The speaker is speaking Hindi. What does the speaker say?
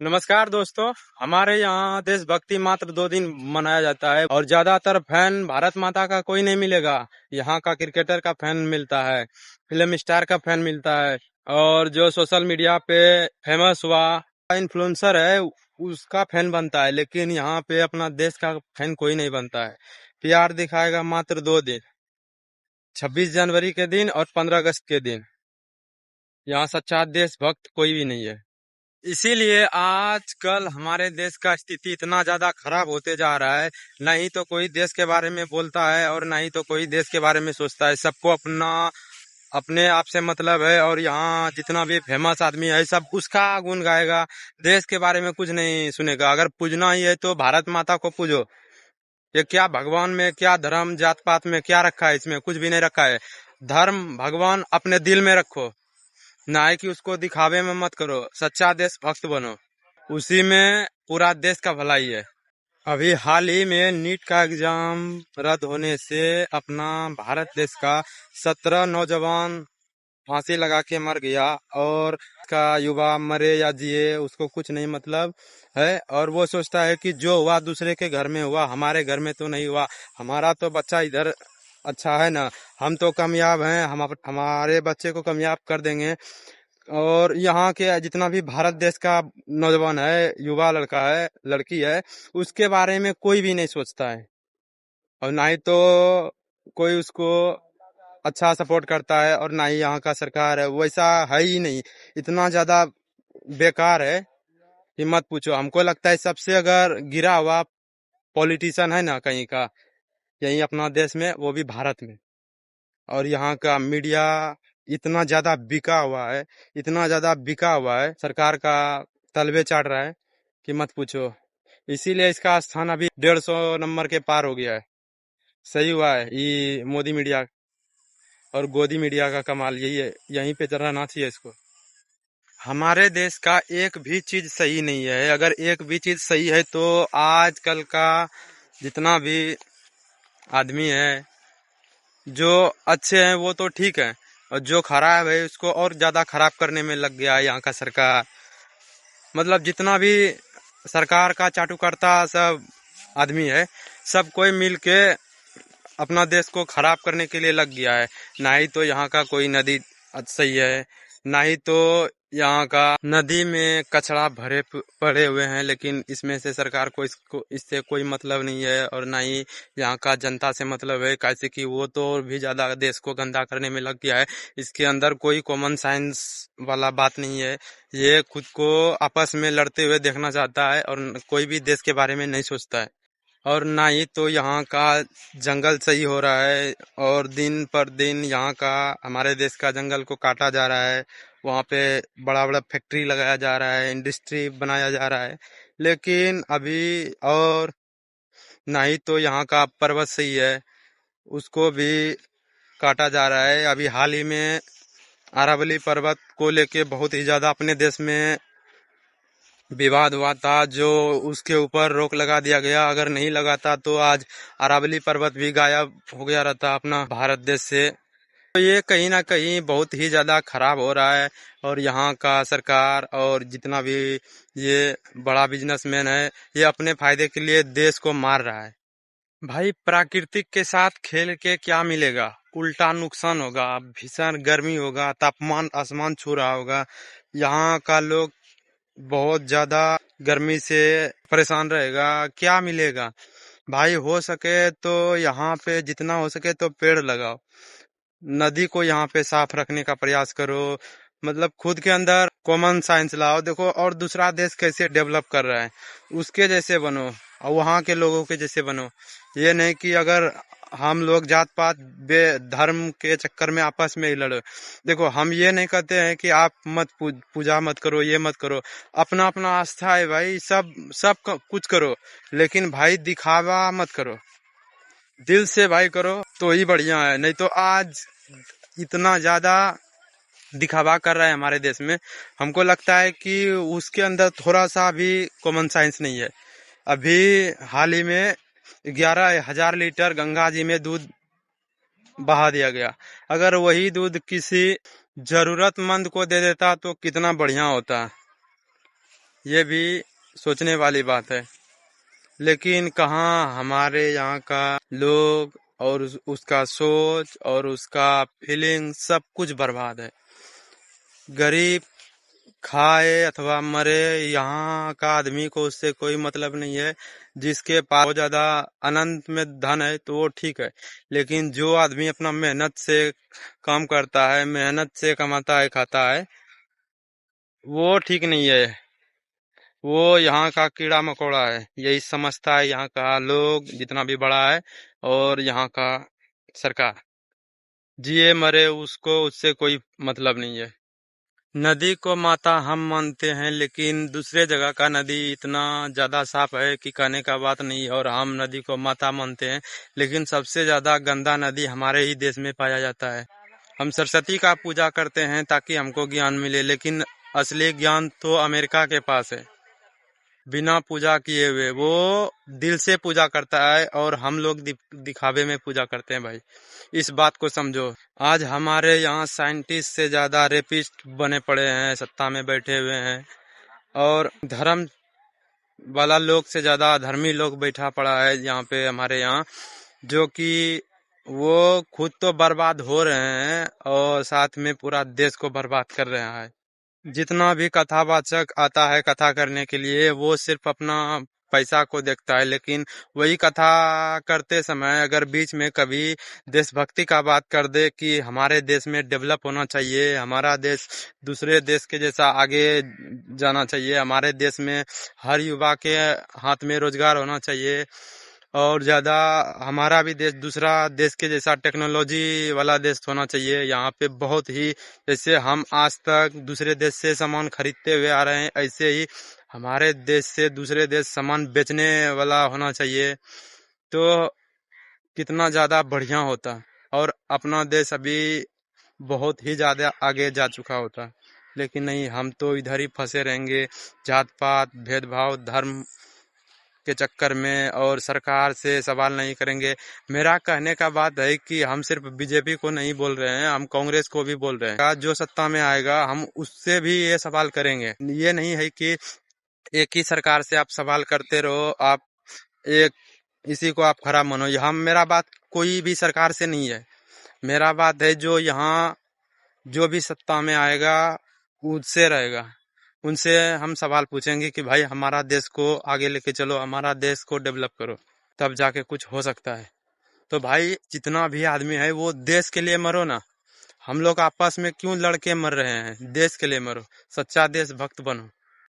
नमस्कार दोस्तों। हमारे यहाँ देशभक्ति मात्र 2 दिन मनाया जाता है और ज्यादातर फैन भारत माता का कोई नहीं मिलेगा। यहाँ का क्रिकेटर का फैन मिलता है, फिल्म स्टार का फैन मिलता है, और जो सोशल मीडिया पे फेमस हुआ इन्फ्लुएंसर है उसका फैन बनता है। लेकिन यहाँ पे अपना देश का फैन कोई नहीं बनता है। प्यार दिखाएगा मात्र 2 दिन, 26 जनवरी के दिन और 15 अगस्त के दिन। यहाँ सच्चा देशभक्त कोई भी नहीं है। इसीलिए आजकल हमारे देश का स्थिति इतना ज्यादा खराब होते जा रहा है। न ही तो कोई देश के बारे में बोलता है और न ही तो कोई देश के बारे में सोचता है। सबको अपना अपने आप से मतलब है, और यहाँ जितना भी फेमस आदमी है सब उसका गुण गाएगा, देश के बारे में कुछ नहीं सुनेगा। अगर पूजना ही है तो भारत माता को पूजो। ये क्या भगवान में क्या धर्म जात पात में क्या रखा है? इसमें कुछ भी नहीं रखा है। धर्म भगवान अपने दिल में रखो, ना है कि उसको दिखावे में मत करो। सच्चा देशभक्त बनो, उसी में पूरा देश का भलाई है। अभी हाल ही में नीट का एग्जाम रद्द होने से अपना भारत देश का 17 नौजवान फांसी लगा के मर गया, और का युवा मरे या जिए उसको कुछ नहीं मतलब है। और वो सोचता है कि जो हुआ दूसरे के घर में हुआ, हमारे घर में तो नहीं हुआ। हमारा तो बच्चा इधर अच्छा है ना, हम तो कामयाब हैं, हम हमारे बच्चे को कामयाब कर देंगे। और यहाँ के जितना भी भारत देश का नौजवान है, युवा लड़का है लड़की है, उसके बारे में कोई भी नहीं सोचता है। और ना ही तो कोई उसको अच्छा सपोर्ट करता है, और ना ही यहाँ का सरकार है वैसा है ही नहीं। इतना ज्यादा बेकार है कि मत पूछो। हमको लगता है सबसे अगर गिरा हुआ पॉलिटिशियन है ना कहीं का, यही अपना देश में, वो भी भारत में। और यहाँ का मीडिया इतना ज्यादा बिका हुआ है, इतना ज्यादा बिका हुआ है, सरकार का तलबे चाट रहा है कि मत पूछो। इसीलिए इसका स्थान अभी 150 नंबर के पार हो गया है। सही हुआ है ये मोदी मीडिया और गोदी मीडिया का कमाल यही है, यहीं पे रहना चाहिए इसको। हमारे देश का एक भी चीज सही नहीं है। अगर एक भी चीज सही है तो आजकल का जितना भी आदमी है, जो अच्छे हैं वो तो ठीक है, और जो खराब है उसको और ज्यादा खराब करने में लग गया है यहाँ का सरकार। मतलब जितना भी सरकार का चाटुकर्ता सब आदमी है, सब कोई मिल के अपना देश को खराब करने के लिए लग गया है। ना ही तो यहाँ का कोई नदी सही है, ना ही तो यहाँ का नदी में कचरा भरे पड़े हुए हैं, लेकिन इसमें से सरकार को इससे कोई मतलब नहीं है। और ना ही यहाँ का जनता से मतलब है, कैसे कि वो तो और भी ज्यादा देश को गंदा करने में लग गया है। इसके अंदर कोई कॉमन साइंस वाला बात नहीं है। ये खुद को आपस में लड़ते हुए देखना चाहता है, और कोई भी देश के बारे में नहीं सोचता है। और ना ही तो यहाँ का जंगल सही हो रहा है, और दिन पर दिन यहाँ का हमारे देश का जंगल को काटा जा रहा है। वहाँ पे बड़ा बड़ा फैक्ट्री लगाया जा रहा है, इंडस्ट्री बनाया जा रहा है। लेकिन अभी और ना ही तो यहाँ का पर्वत सही है, उसको भी काटा जा रहा है। अभी हाल ही में अरावली पर्वत को लेके बहुत ही ज्यादा अपने देश में विवाद हुआ था, जो उसके ऊपर रोक लगा दिया गया। अगर नहीं लगाता तो आज अरावली पर्वत भी गायब हो गया रहता अपना भारत देश से। तो ये कहीं ना कहीं बहुत ही ज्यादा खराब हो रहा है। और यहाँ का सरकार और जितना भी ये बड़ा बिजनेसमैन है, ये अपने फायदे के लिए देश को मार रहा है। भाई प्राकृतिक के साथ खेल के क्या मिलेगा? उल्टा नुकसान होगा, भीषण गर्मी होगा, तापमान आसमान छू रहा होगा। यहाँ का लोग बहुत ज्यादा गर्मी से परेशान रहेगा, क्या मिलेगा? भाई हो सके तो यहाँ पे जितना हो सके तो पेड़ लगाओ, नदी को यहाँ पे साफ रखने का प्रयास करो। मतलब खुद के अंदर कॉमन साइंस लाओ, देखो और दूसरा देश कैसे डेवलप कर रहा है उसके जैसे बनो, और वहाँ के लोगों के जैसे बनो। ये नहीं कि अगर हम लोग जात पात बे धर्म के चक्कर में आपस में ही लड़ो। देखो हम ये नहीं कहते हैं कि आप मत पूजा मत करो, ये मत करो, अपना अपना आस्था है भाई, सब सब कुछ करो, लेकिन भाई दिखावा मत करो। दिल से भाई करो तो ही बढ़िया है। नहीं तो आज इतना ज्यादा दिखावा कर रहा है हमारे देश में, हमको लगता है कि उसके अंदर थोड़ा सा भी कॉमन सेंस नहीं है। अभी हाल ही में 11,000 लीटर गंगा जी में दूध बहा दिया गया। अगर वही दूध किसी जरूरतमंद को दे देता तो कितना बढ़िया होता। ये भी सोचने वाली बात है। लेकिन कहाँ हमारे यहाँ का लोग और उसका सोच और उसका फीलिंग सब कुछ बर्बाद है। गरीब खाए अथवा मरे, यहाँ का आदमी को उससे कोई मतलब नहीं है। जिसके पास बहुत ज्यादा अनंत में धन है तो वो ठीक है, लेकिन जो आदमी अपना मेहनत से काम करता है, मेहनत से कमाता है, खाता है, वो ठीक नहीं है। वो यहाँ का कीड़ा मकोड़ा है, यही समझता है यहाँ का लोग जितना भी बड़ा है, और यहाँ का सरकार। जिए मरे उसको उससे कोई मतलब नहीं है। नदी को माता हम मानते हैं, लेकिन दूसरे जगह का नदी इतना ज्यादा साफ है कि कहने का बात नहीं। और हम नदी को माता मानते हैं, लेकिन सबसे ज्यादा गंदा नदी हमारे ही देश में पाया जाता है। हम सरस्वती का पूजा करते हैं ताकि हमको ज्ञान मिले, लेकिन असली ज्ञान तो अमेरिका के पास है। बिना पूजा किए हुए वो दिल से पूजा करता है, और हम लोग दिखावे में पूजा करते हैं। भाई इस बात को समझो। आज हमारे यहाँ साइंटिस्ट से ज्यादा रेपिस्ट बने पड़े हैं, सत्ता में बैठे हुए हैं, और धर्म वाला लोग से ज्यादा अधर्मी लोग बैठा पड़ा है यहाँ पे हमारे यहाँ, जो कि वो खुद तो बर्बाद हो रहे हैं और साथ में पूरा देश को बर्बाद कर रहे हैं। जितना भी कथावाचक आता है कथा करने के लिए, वो सिर्फ अपना पैसा को देखता है। लेकिन वही कथा करते समय अगर बीच में कभी देशभक्ति का बात कर दे कि हमारे देश में डेवलप होना चाहिए, हमारा देश दूसरे देश के जैसा आगे जाना चाहिए, हमारे देश में हर युवा के हाथ में रोजगार होना चाहिए, और ज्यादा हमारा भी देश दूसरा देश के जैसा टेक्नोलॉजी वाला देश होना चाहिए। यहाँ पे बहुत ही, जैसे हम आज तक दूसरे देश से सामान खरीदते हुए आ रहे हैं, ऐसे ही हमारे देश से दूसरे देश सामान बेचने वाला होना चाहिए, तो कितना ज्यादा बढ़िया होता। और अपना देश अभी बहुत ही ज्यादा आगे जा चुका होता। लेकिन नहीं, हम तो इधर ही फंसे रहेंगे, जात पात, भेदभाव, धर्म के चक्कर में, और सरकार से सवाल नहीं करेंगे। मेरा कहने का बात है कि हम सिर्फ बीजेपी को नहीं बोल रहे हैं, हम कांग्रेस को भी बोल रहे हैं। जो सत्ता में आएगा हम उससे भी ये सवाल करेंगे। ये नहीं है कि एक ही सरकार से आप सवाल करते रहो, आप एक इसी को आप खराब मानो। यहाँ मेरा बात कोई भी सरकार से नहीं है, मेरा बात है जो यहाँ जो भी सत्ता में आएगा उससे रहेगा। उनसे हम सवाल पूछेंगे कि भाई हमारा देश को आगे लेके चलो, हमारा देश को डेवलप करो, तब जाके कुछ हो सकता है। तो भाई जितना भी आदमी है वो देश के लिए मरो ना। हम लोग आपस में क्यों लड़के मर रहे हैं? देश के लिए मरो, सच्चा देशभक्त बनो।